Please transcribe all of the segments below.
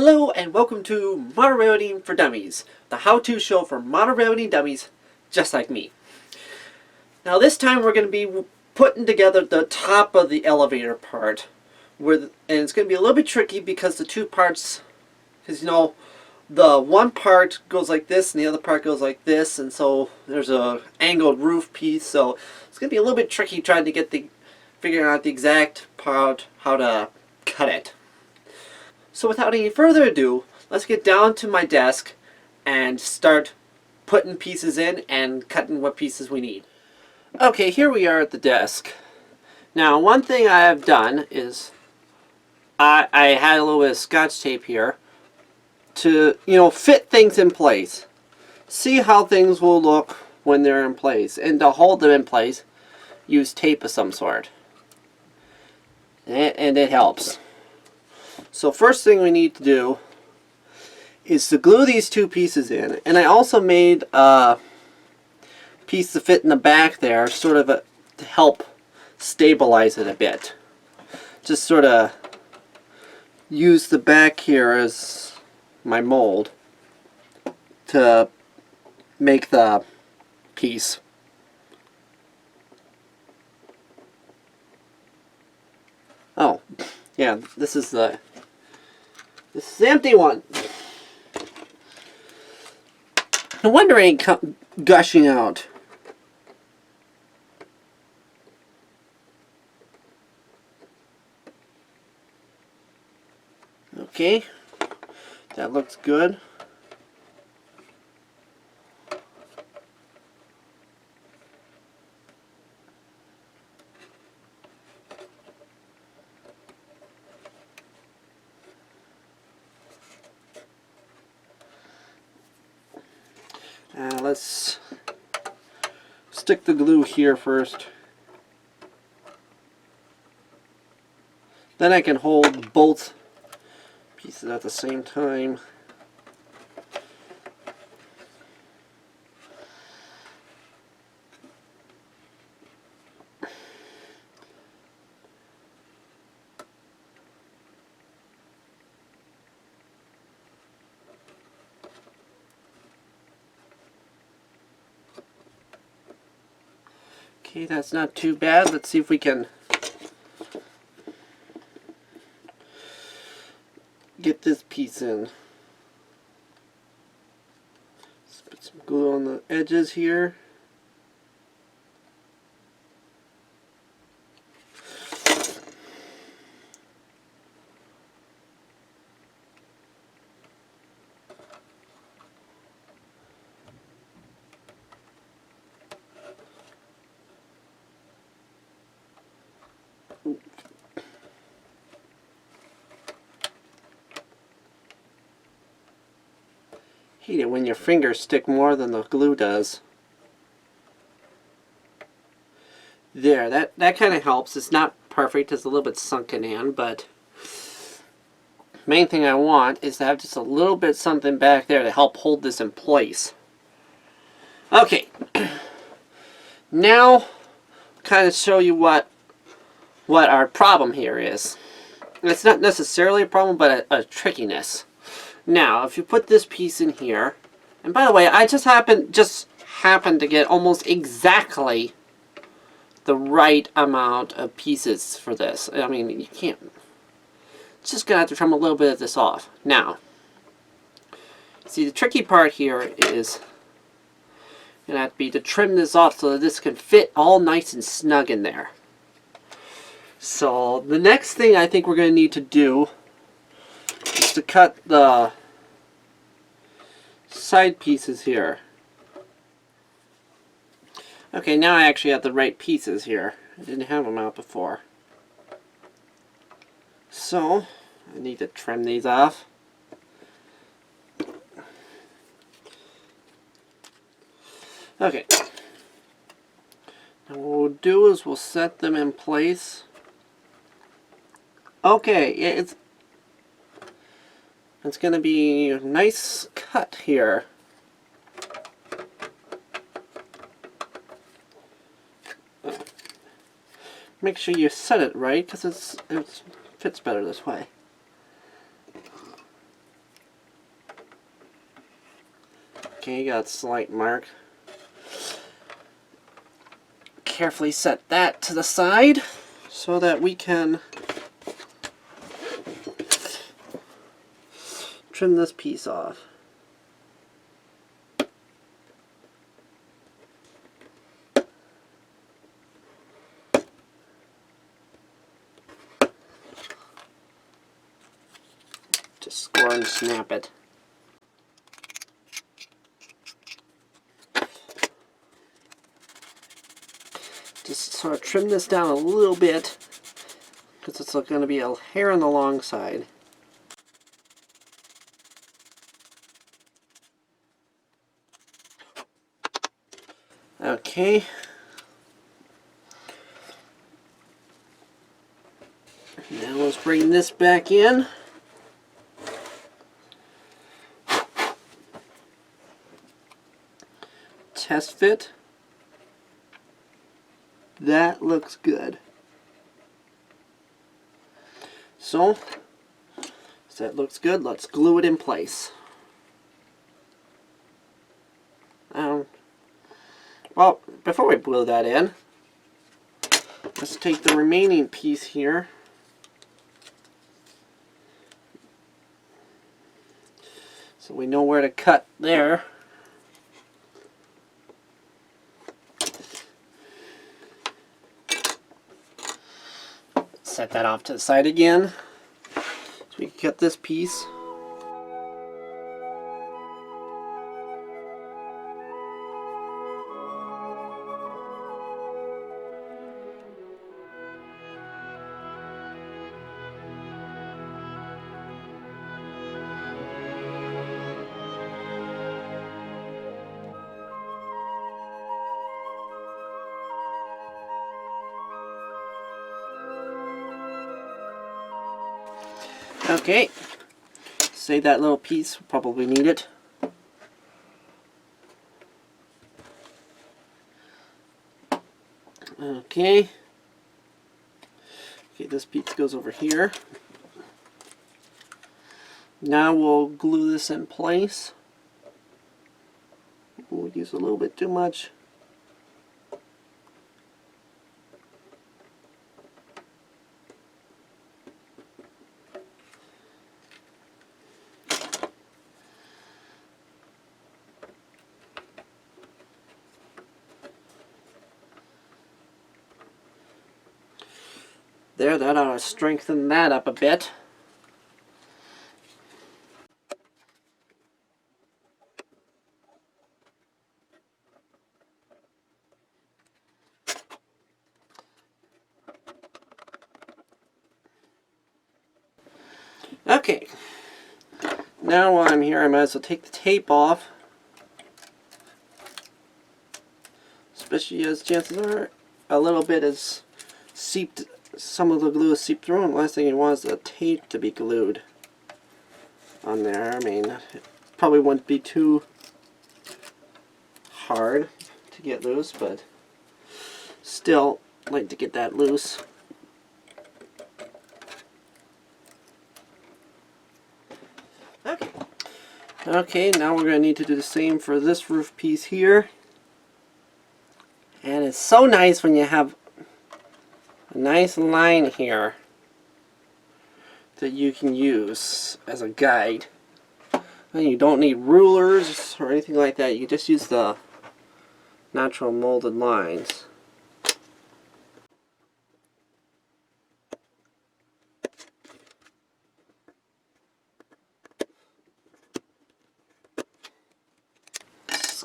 Hello and welcome to Model Railroading for Dummies, the how-to show for model railroading dummies just like me. Now this time we're going to be putting together the top of the elevator part, and it's going to be a little bit tricky because the two parts, because the one part goes like this and the other part goes like this, and so there's a angled roof piece, so it's going to be a little bit tricky trying to figuring out the exact part, how to cut it. So without any further ado, let's get down to my desk and start putting pieces in and cutting what pieces we need. Okay, here we are at the desk. Now, one thing I have done is I had a little bit of Scotch tape here to, fit things in place. See how things will look when they're in place. And to hold them in place, use tape of some sort. And it helps. So first thing we need to do is to glue these two pieces in. And I also made a piece to fit in the back there, sort of to help stabilize it a bit. Just sort of use the back here as my mold to make the piece. Oh, yeah, this is the empty one. No wonder it ain't gushing out. Okay, that looks good. Let's stick the glue here first. Then I can hold both pieces at the same time. Okay, that's not too bad. Let's see if we can get this piece in. Let's put some glue on the edges here. Hate it when your fingers stick more than the glue does. There, that kind of helps. It's not perfect, it's a little bit sunken in, but main thing I want is to have just a little bit something back there to help hold this in place. Okay, now kind of show you what our problem here is. It's not necessarily a problem, but a trickiness. Now, if you put this piece in here, and by the way, I just happened to get almost exactly the right amount of pieces for this. I mean, you can't. It's just gonna have to trim a little bit of this off. Now, see, the tricky part here is gonna have to be to trim this off so that this can fit all nice and snug in there. So the next thing I think we're gonna need to do is to cut the side pieces here. Okay, now I actually have the right pieces here. I didn't have them out before. So, I need to trim these off. Okay. Now what we'll do is we'll set them in place. Okay, it's going to be a nice cut here. Make sure you set it right, because it fits better this way. Okay, got a slight mark. Carefully set that to the side so that we can trim this piece off. Just score and snap it. Just sort of trim this down a little bit because it's going to be a hair on the long side. Okay. Now let's bring this back in. Test fit. That looks good. So, as that looks good, let's glue it in place. Well, before we glue that in, let's take the remaining piece here. So we know where to cut there. Set that off to the side again. So we can cut this piece. Okay, save that little piece, we'll probably need it. Okay, this piece goes over here. Now we'll glue this in place. We'll use a little bit too much. There, that ought to strengthen that up a bit. Okay, now while I'm here, I might as well take the tape off. Especially as chances are a little bit is seeped. Some of the glue is seeped through, and the last thing you want is the tape to be glued on there. I mean, it probably wouldn't be too hard to get loose, but still, I'd like to get that loose. Okay, now we're going to need to do the same for this roof piece here. And it's so nice when you have a nice line here that you can use as a guide. And you don't need rulers or anything like that. You just use the natural molded lines.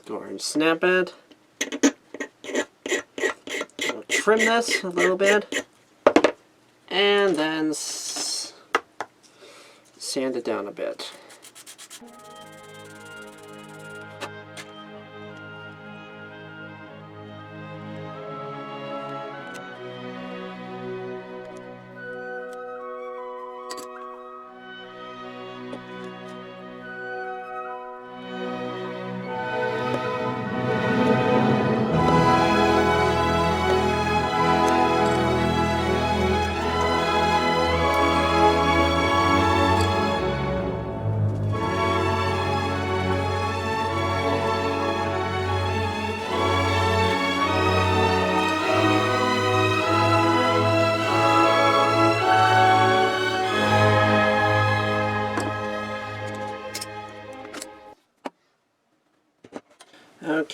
Go ahead and snap it. We'll trim this a little bit, and then sand it down a bit.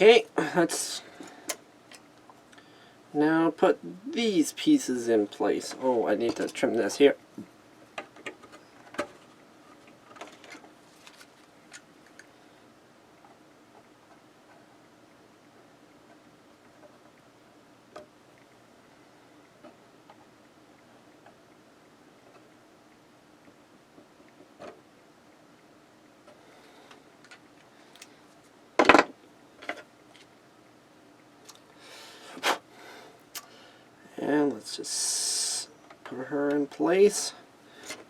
Okay, let's now put these pieces in place. Oh, I need to trim this here. And let's just put her in place.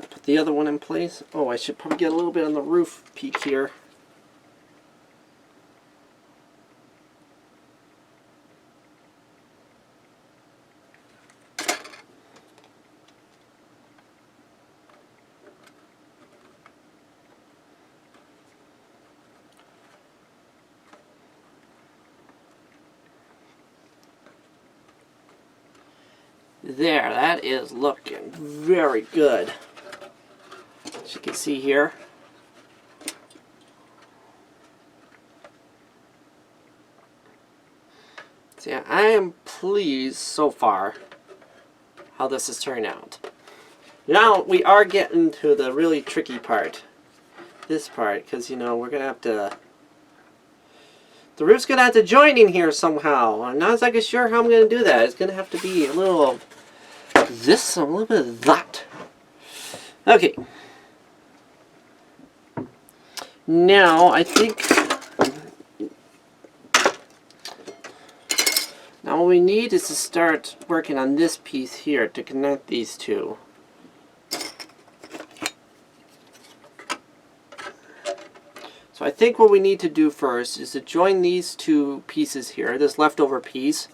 I'll put the other one in place. Oh, I should probably get a little bit on the roof peak here. There, that is looking very good. As you can see here. So yeah, I am pleased so far how this has turned out. Now we are getting to the really tricky part. This part, because you know, we're going to have to... The roof's going to have to join in here somehow. I'm not exactly sure how I'm going to do that. It's going to have to be a little of this, a little bit of that. Okay. Now, I think... Now what we need is to start working on this piece here to connect these two. So I think what we need to do first is to join these two pieces here, this leftover piece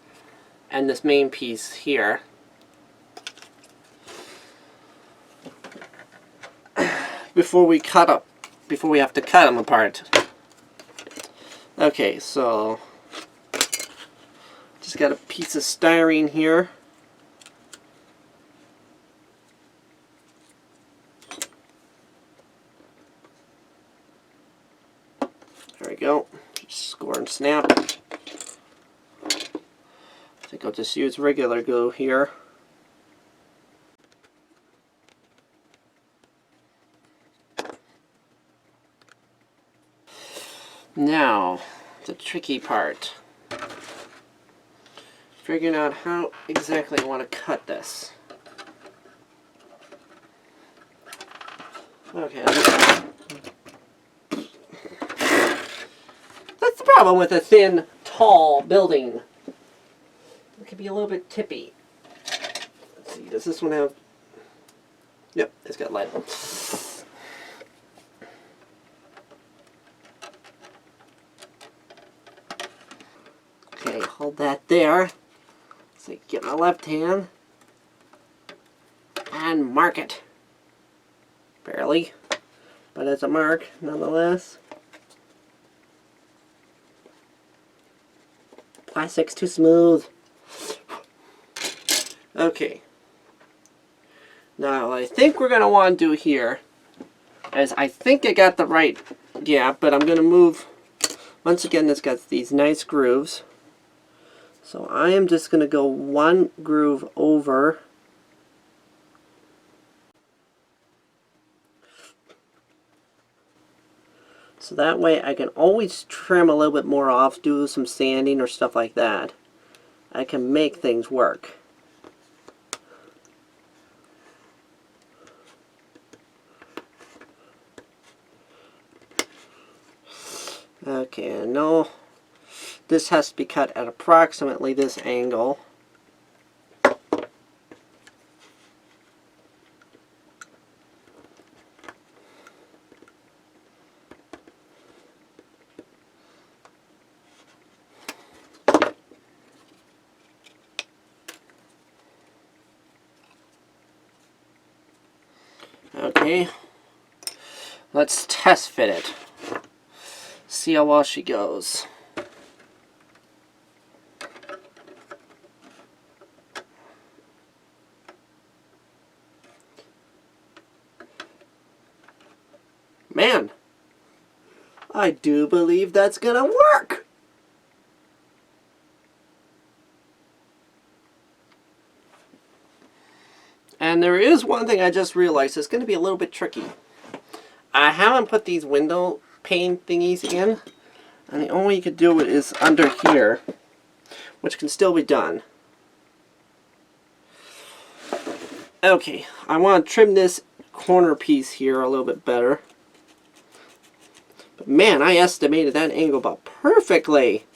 and this main piece here. Before we have to cut them apart. Okay, so just got a piece of styrene here. There we go. Just score and snap. I think I'll just use regular glue here. Now, the tricky part. Figuring out how exactly I want to cut this. Okay. That's the problem with a thin, tall building. It could be a little bit tippy. Let's see, does this one have... Yep, it's got lead. Okay, hold that there. So get my left hand and mark it. Barely, but it's a mark nonetheless. Plastic's too smooth. Okay. Now, what I think we're going to want to do here is I think I got the right gap, but I'm going to move. Once again, it's got these nice grooves. So I am just going to go one groove over. So that way I can always trim a little bit more off, do some sanding or stuff like that. I can make things work. Okay, I know this has to be cut at approximately this angle. Okay, let's test fit it. See how well she goes. Man, I do believe that's gonna work. And there is one thing I just realized. It's going to be a little bit tricky. I haven't put these window pane thingies in. And the only way you could do it is under here, which can still be done. Okay, I want to trim this corner piece here a little bit better. But man, I estimated that angle about perfectly.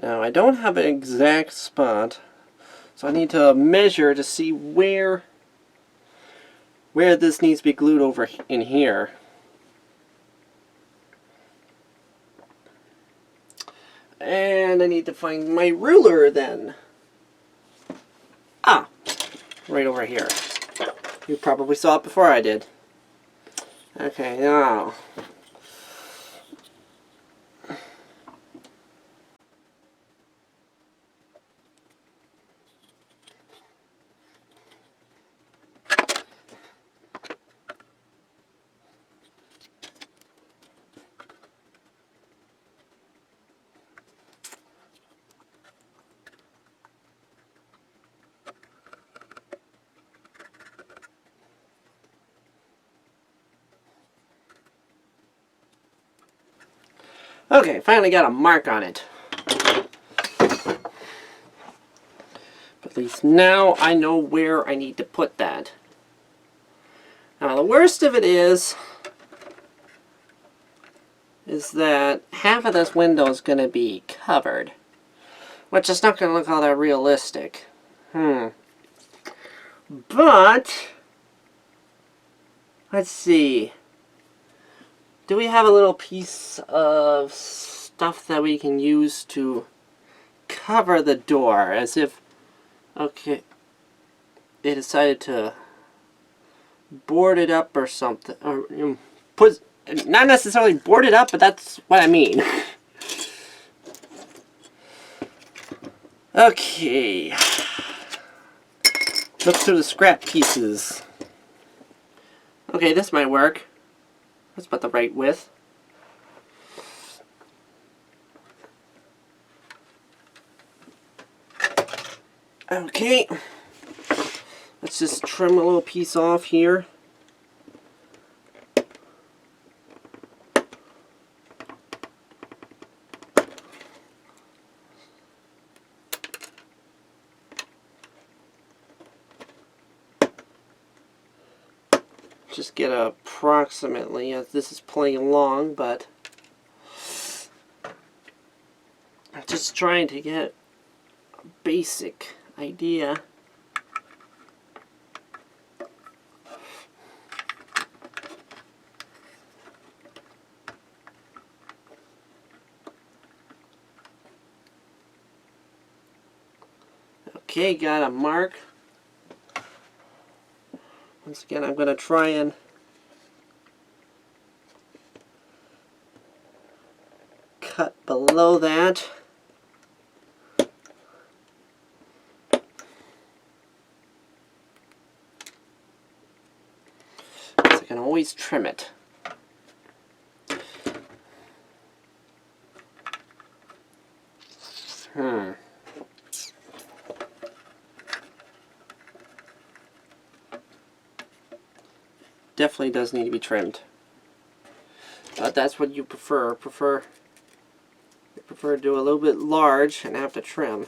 Now, I don't have an exact spot, so I need to measure to see where this needs to be glued over in here. And I need to find my ruler then. Ah, right over here. You probably saw it before I did. Okay, now. Okay, finally got a mark on it. But at least now I know where I need to put that. Now the worst of it is that half of this window is going to be covered, which is not going to look all that realistic. But let's see. Do we have a little piece of stuff that we can use to cover the door as if, okay, they decided to board it up or something, or not necessarily board it up, but that's what I mean. Okay, look through the scrap pieces. Okay, this might work. That's about the right width. Okay, let's just trim a little piece off here. Just get approximately, as this is playing along, but I'm just trying to get a basic idea. Okay, got a mark. Once again, I'm going to try and cut below that. So I can always trim it. Definitely does need to be trimmed. But that's what you prefer. You prefer to do a little bit large and have to trim.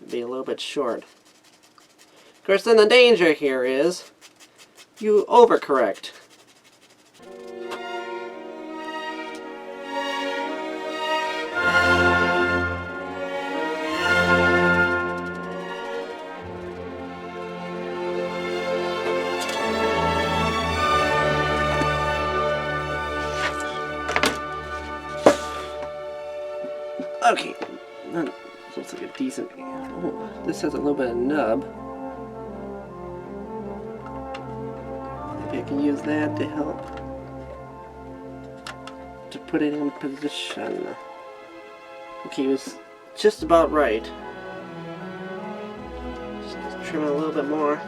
Be a little bit short. Of course, then the danger here is you overcorrect. Okay, that looks like a decent. Oh, this has a little bit of nub. I can use that to help to put it in position. Okay, it was just about right. Just trim it a little bit more.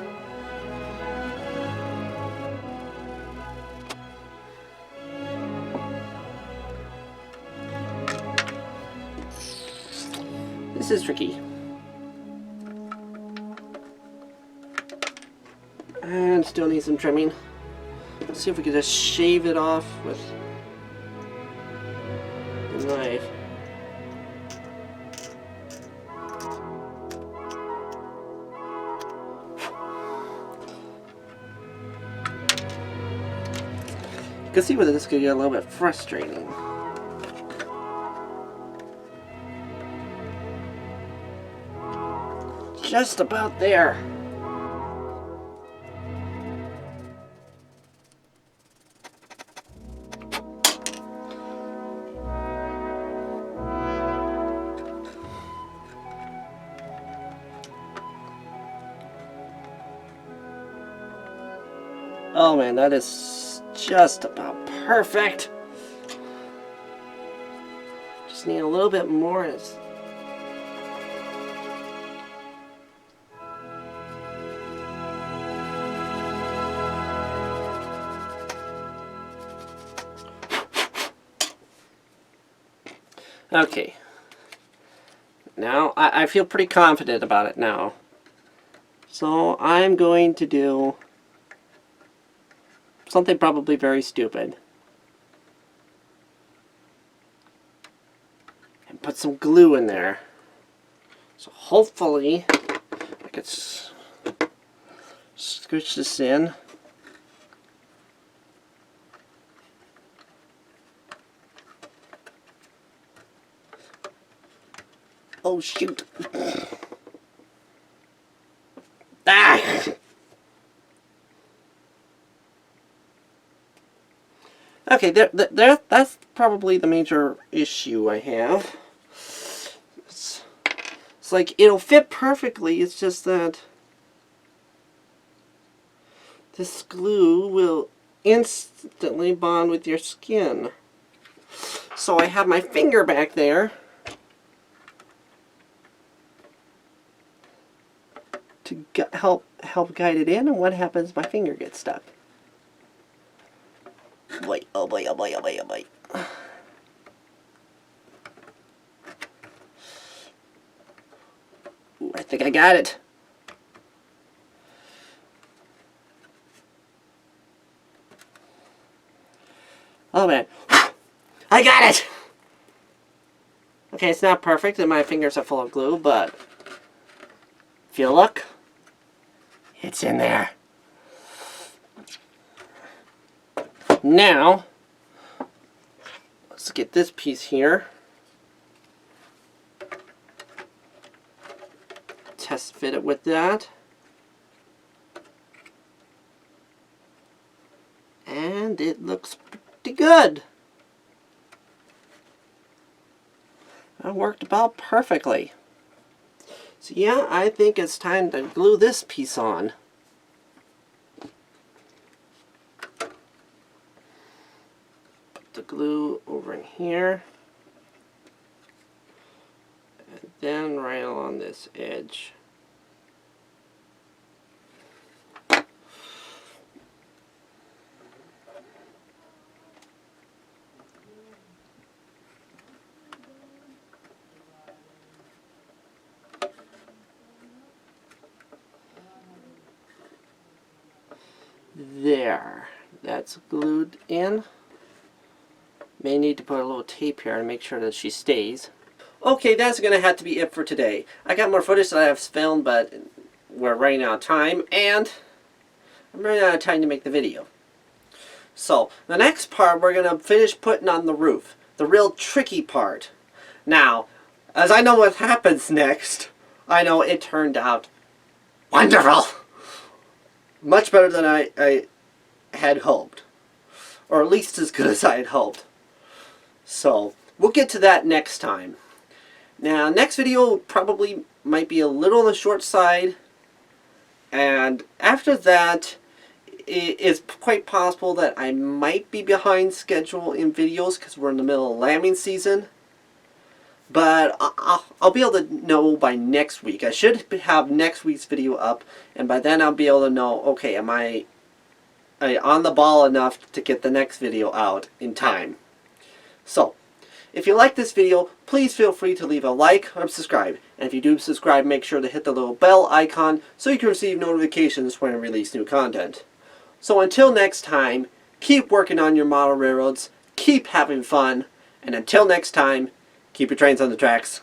This is tricky. And still need some trimming. Let's see if we can just shave it off with the knife. You can see where this could get a little bit frustrating. Just about there. Oh man, that is just about perfect. Just need a little bit more. Okay. Now, I feel pretty confident about it now. So, I'm going to do something probably very stupid. And put some glue in there. So, hopefully, I could scooch this in. Oh shoot. Ah! Okay, that's probably the major issue I have. It's like it'll fit perfectly, it's just that this glue will instantly bond with your skin. So I have my finger back there to help guide it in, and what happens if my finger gets stuck? Boy, oh boy, oh boy, oh boy, oh boy. Ooh, I think I got it. Oh man, I got it! Okay, it's not perfect and my fingers are full of glue, but if you look, it's in there. Now, let's get this piece here. Test fit it with that. And it looks pretty good. That worked about perfectly. So yeah, I think it's time to glue this piece on. Put the glue over in here. And then right along this edge. There, that's glued in. May need to put a little tape here to make sure that she stays. Okay, that's going to have to be it for today. I got more footage that I have filmed, but we're running out of time, and I'm running out of time to make the video. So, the next part we're going to finish putting on the roof. The real tricky part. Now, as I know what happens next, I know it turned out wonderful! Much better than I had hoped. Or at least as good as I had hoped. So, we'll get to that next time. Now, next video probably might be a little on the short side. And after that, it's quite possible that I might be behind schedule in videos because we're in the middle of lambing season. But I'll be able to know by next week. I should have next week's video up, and by then I'll be able to know, okay, am I on the ball enough to get the next video out in time. So, if you like this video, please feel free to leave a like or subscribe. And if you do subscribe, make sure to hit the little bell icon so you can receive notifications when I release new content. So until next time, keep working on your model railroads, keep having fun, and until next time, keep your trains on the tracks.